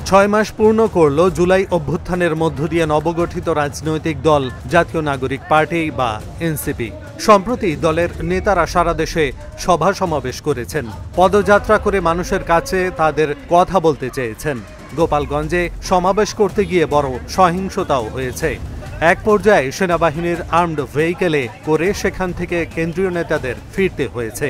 6 মাস পূর্ণ করল জুলাই অভ্যুত্থানের মধ্য দিয়ে নবগঠিত রাজনৈতিক দল জাতীয় নাগরিক পার্টি বা এনসিপি। সম্প্রতি দলের নেতারা সারা দেশে সভা সমাবেশ করেছেন, পদযাত্রা করে মানুষের কাছে তাদের কথা বলতে চেয়েছেন। গোপালগঞ্জে সমাবেশ করতে গিয়ে বড় সহিংসতাও হয়েছে। এক পর্যায়ে সেনাবাহিনীর আর্মড ভেহিকেলে করে সেখান থেকে কেন্দ্রীয় নেতাদের ফিরতে হয়েছে।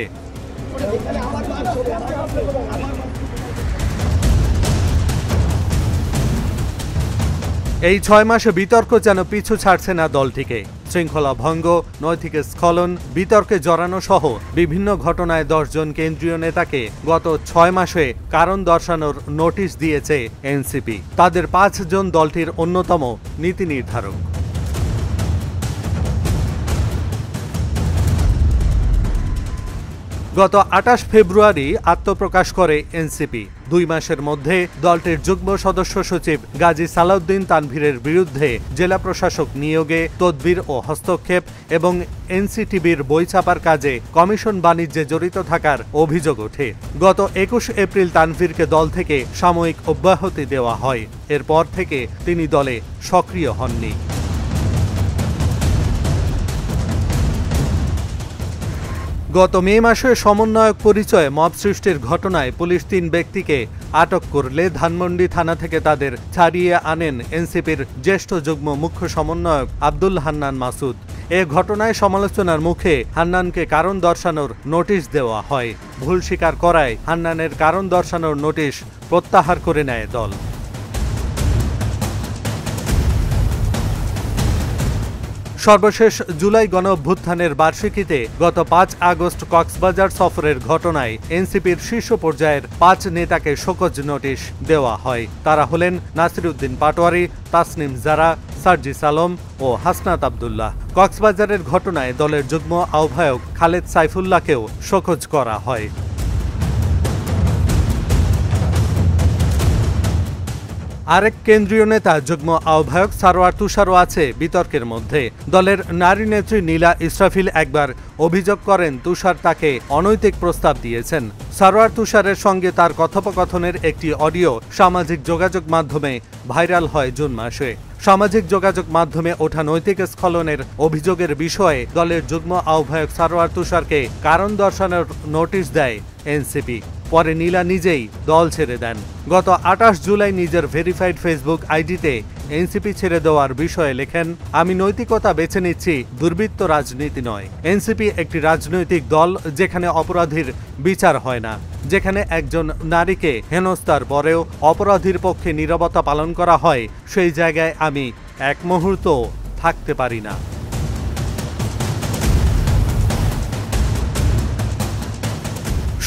এই 6 মাসে বিতর্ক যেন পিছু ছাড়ছে না দলটিকে। শৃঙ্খলা ভঙ্গ, নৈতিক স্খলন, বিতর্কে জড়ানো সহ বিভিন্ন ঘটনায় 10 জন কেন্দ্রীয় নেতাকে গত 6 মাসে কারণ দর্শানোর নোটিশ দিয়েছে এনসিপি। তাদের 5 জন দলটির অন্যতম নীতি নির্ধারক। গত 28 ফেব্রুয়ারি আত্মপ্রকাশ করে এনসিপি। 2 মাসের মধ্যে দলটির যুগ্ম সদস্য সচিব গাজী সালাউদ্দিন তানভীরের বিরুদ্ধে জেলা প্রশাসক নিয়োগে তদবির ও হস্তক্ষেপ এবং এনসিটিবির বই ছাপার কাজে কমিশন বাণিজ্যে জড়িত থাকার অভিযোগ ওঠে। গত 21 এপ্রিল তানভীরকে দল থেকে সাময়িক অব্যাহতি দেওয়া হয়। এরপর থেকে তিনি দলে সক্রিয় হননি। গত মে মাসে সমন্বয়ক পরিচয়ে মব সৃষ্টির ঘটনায় পুলিশ 3 ব্যক্তিকে আটক করলে ধানমন্ডি থানা থেকে তাদের ছাড়িয়ে আনেন এনসিপির জ্যেষ্ঠ যুগ্ম মুখ্য সমন্বয়ক আব্দুল হান্নান মাসুদ। এ ঘটনায় সমালোচনার মুখে হান্নানকে কারণ দর্শানোর নোটিশ দেওয়া হয়। ভুল স্বীকার করায় হান্নানের কারণ দর্শানোর নোটিশ প্রত্যাহার করে নেয় দল। সর্বশেষ জুলাই গণঅভ্যুত্থানের বার্ষিকীতে গত 5 আগস্ট কক্সবাজার সফরের ঘটনায় এনসিপির শীর্ষ পর্যায়ের 5 নেতাকে শোকজ নোটিশ দেওয়া হয়। তারা হলেন নাসিরউদ্দিন পাটোয়ারি, তাসনিম জারা, সার্জিস আলম ও হাসনাত আব্দুল্লাহ। কক্সবাজারের ঘটনায় দলের যুগ্ম আহ্বায়ক খালেদ সাইফুল্লাহকেও শোকজ করা হয়। আরেক কেন্দ্রীয় নেতা যুগ্ম আহ্বায়ক সারোয়ার তুষারও আছে বিতর্কের মধ্যে। দলের নারী নেত্রী নীলা ইসরাফিল একবার অভিযোগ করেন তুষার তাকে অনৈতিক প্রস্তাব দিয়েছেন। সারোয়ার তুষারের সঙ্গে তার কথোপকথনের একটি অডিও সামাজিক যোগাযোগ মাধ্যমে ভাইরাল হয় জুন মাসে। সামাজিক যোগাযোগ মাধ্যমে ওঠা নৈতিক স্খলনের অভিযোগের বিষয়ে দলের যুগ্ম আহ্বায়ক সারোয়ার তুষারকে কারণ দর্শানোর নোটিশ দেয় এনসিপি। পরে নীলা নিজেই দল ছেড়ে দেন। গত 28 জুলাই নিজের ভেরিফাইড ফেসবুক আইডিতে এনসিপি ছেড়ে দেওয়ার বিষয়ে লেখেন, আমি নৈতিকতা বেছে নিচ্ছি, দুর্বৃত্ত রাজনীতি নয়। এনসিপি একটি রাজনৈতিক দল যেখানে অপরাধীর বিচার হয় না, যেখানে একজন নারীকে হেনস্থার পরেও অপরাধীর পক্ষে নীরবতা পালন করা হয়, সেই জায়গায় আমি এক মুহূর্ত থাকতে পারি না।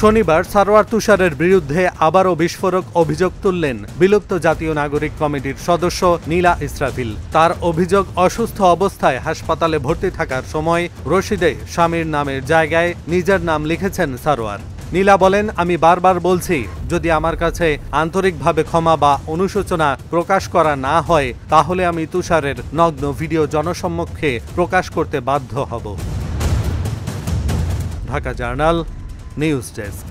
শনিবার সারোয়ার তুষারের বিরুদ্ধে আবারও বিস্ফোরক অভিযোগ তুললেন বিলুপ্ত জাতীয় নাগরিক কমিটির সদস্য নীলা ইসরাফিল। তার অভিযোগ, অসুস্থ অবস্থায় হাসপাতালে ভর্তি থাকার সময় রশিদে স্বামীর নামের জায়গায় নিজের নাম লিখেছেন সারোয়ার। নীলা বলেন, আমি বারবার বলছি, যদি আমার কাছে আন্তরিকভাবে ক্ষমা বা অনুশোচনা প্রকাশ করা না হয় তাহলে আমি তুষারের নগ্ন ভিডিও জনসম্মুখে প্রকাশ করতে বাধ্য হব। Dhaka journal news desk.